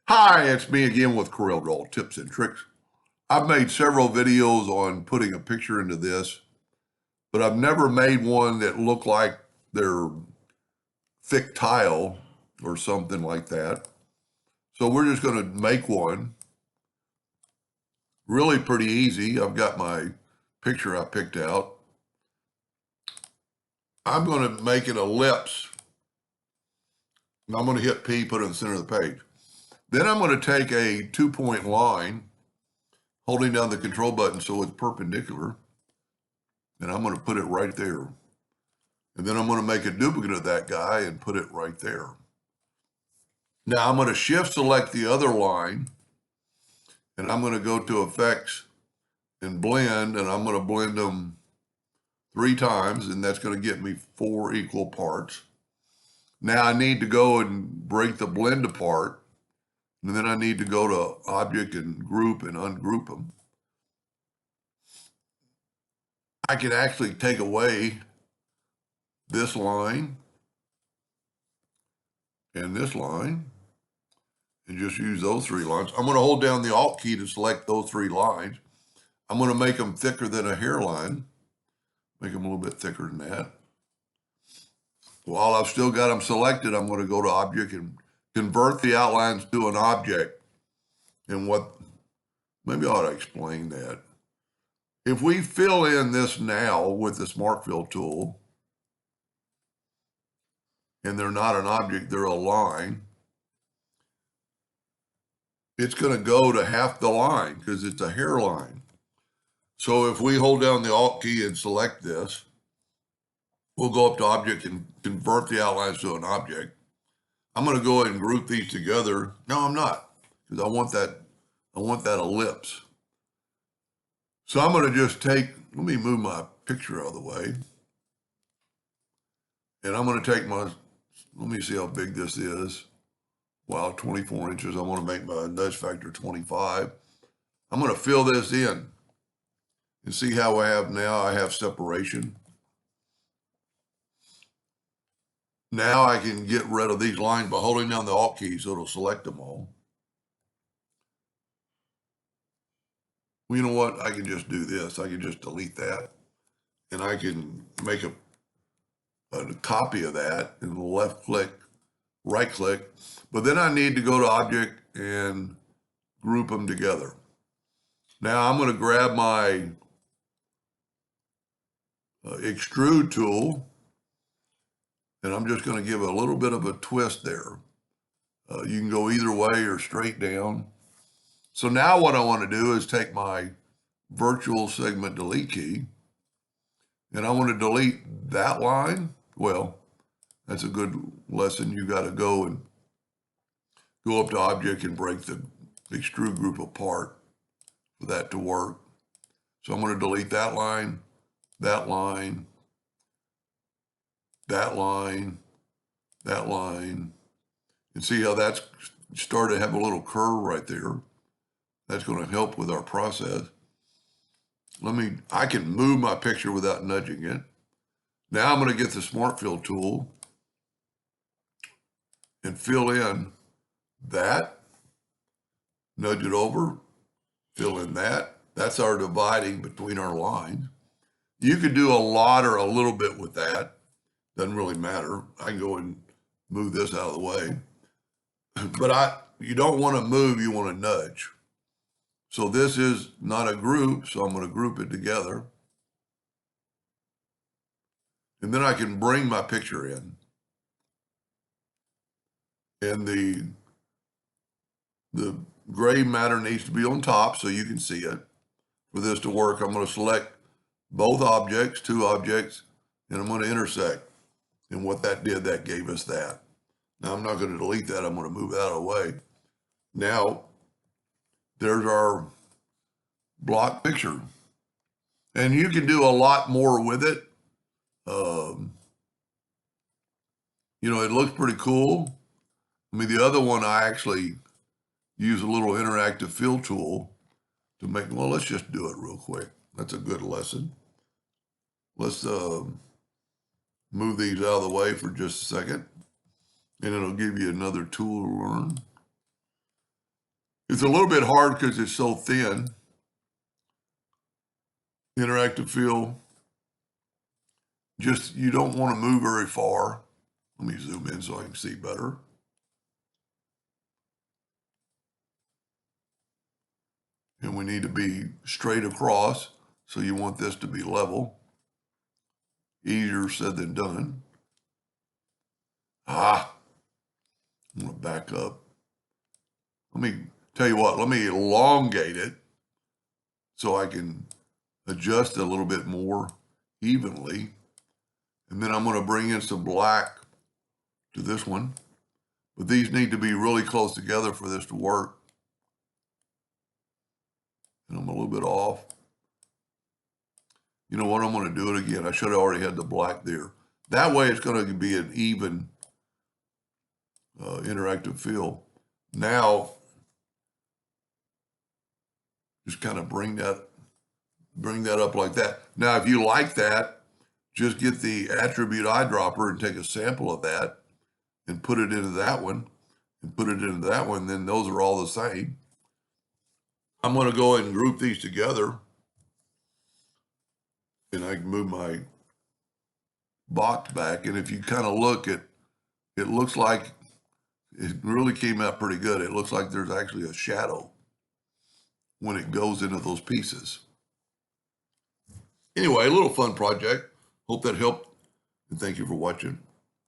Hi, it's me again with Corel Draw Tips and Tricks. I've made several videos on putting a picture into this, but I've never made one that looked like they're thick tile or something like that. So we're just going to make one. Really pretty easy. I've got my picture I picked out. I'm going to make an ellipse. And I'm going to hit P, put it in the center of the page. Then I'm going to take a 2-point line, holding down the control button so it's perpendicular. And I'm going to put it right there. And then I'm going to make a duplicate of that guy and put it right there. Now I'm going to shift select the other line, and I'm going to go to effects and blend, and I'm going to blend them 3 times, and that's going to get me 4 equal parts. Now I need to go and break the blend apart, and then I need to go to object and group and ungroup them. I can actually take away this line and this line and just use those 3 lines. I'm going to hold down the Alt key to select those 3 lines. I'm going to make them thicker than a hairline, make them a little bit thicker than that. While I've still got them selected, I'm going to go to Object and convert the outlines to an object. And maybe I ought to explain that. If we fill in this now with the Smart Fill tool, and they're not an object, they're a line, it's going to go to half the line because it's a hairline. So if we hold down the Alt key and select this, we'll go up to Object and convert the outlines to an object. I'm going to go ahead and group these together. No, I'm not, because I want that ellipse. So I'm going to just let me move my picture out of the way. And I'm going to take let me see how big this is. Wow, 24 inches. I want to make my nudge factor 25. I'm going to fill this in and see how I have separation. Now I can get rid of these lines by holding down the Alt key so it'll select them all. Well, you know what? I can just do this. I can just delete that. And I can make a copy of that and left click, right click. But then I need to go to Object and group them together. Now I'm going to grab my extrude tool, and I'm just going to give a little bit of a twist there. You can go either way or straight down. So now what I want to do is take my virtual segment delete key, and I want to delete that line. Well, that's a good lesson. You got to go up to Object and break the extrude group apart for that to work. So I'm going to delete that line, that line, that line, that line, and see how that's started to have a little curve right there. That's going to help with our process. I can move my picture without nudging it. Now I'm going to get the Smart Fill tool and fill in that, nudge it over, fill in that. That's our dividing between our lines. You could do a lot or a little bit with that. Doesn't really matter. I can go and move this out of the way. But you don't want to move, you want to nudge. So this is not a group, so I'm going to group it together. And then I can bring my picture in. And the gray matter needs to be on top so you can see it. For this to work, I'm going to select both objects, 2 objects, and I'm going to intersect. And what that did, that gave us that. Now I'm not going to delete that. I'm going to move that away. Now, there's our block picture. And you can do a lot more with it. It looks pretty cool. I mean, the other one, I actually use a little interactive fill tool to make, well, let's just do it real quick. That's a good lesson. Let's move these out of the way for just a second, and it'll give you another tool to learn. It's a little bit hard because it's so thin. Interactive fill, just you don't want to move very far. Let me zoom in so I can see better. And we need to be straight across, so you want this to be level. Easier said than done. I'm going to back up. Let me tell you what, let me elongate it so I can adjust it a little bit more evenly. And then I'm going to bring in some black to this one. But these need to be really close together for this to work. And I'm a little bit off. You know what? I'm going to do it again. I should have already had the black there. That way it's going to be an even interactive fill. Now, just kind of bring that up like that. Now, if you like that, just get the attribute eyedropper and take a sample of that and put it into that one and put it into that one. Then those are all the same. I'm going to go ahead and group these together. And I can move my box back. And if you kind of look at, it looks like it really came out pretty good. It looks like there's actually a shadow when it goes into those pieces. Anyway, a little fun project. Hope that helped. And thank you for watching.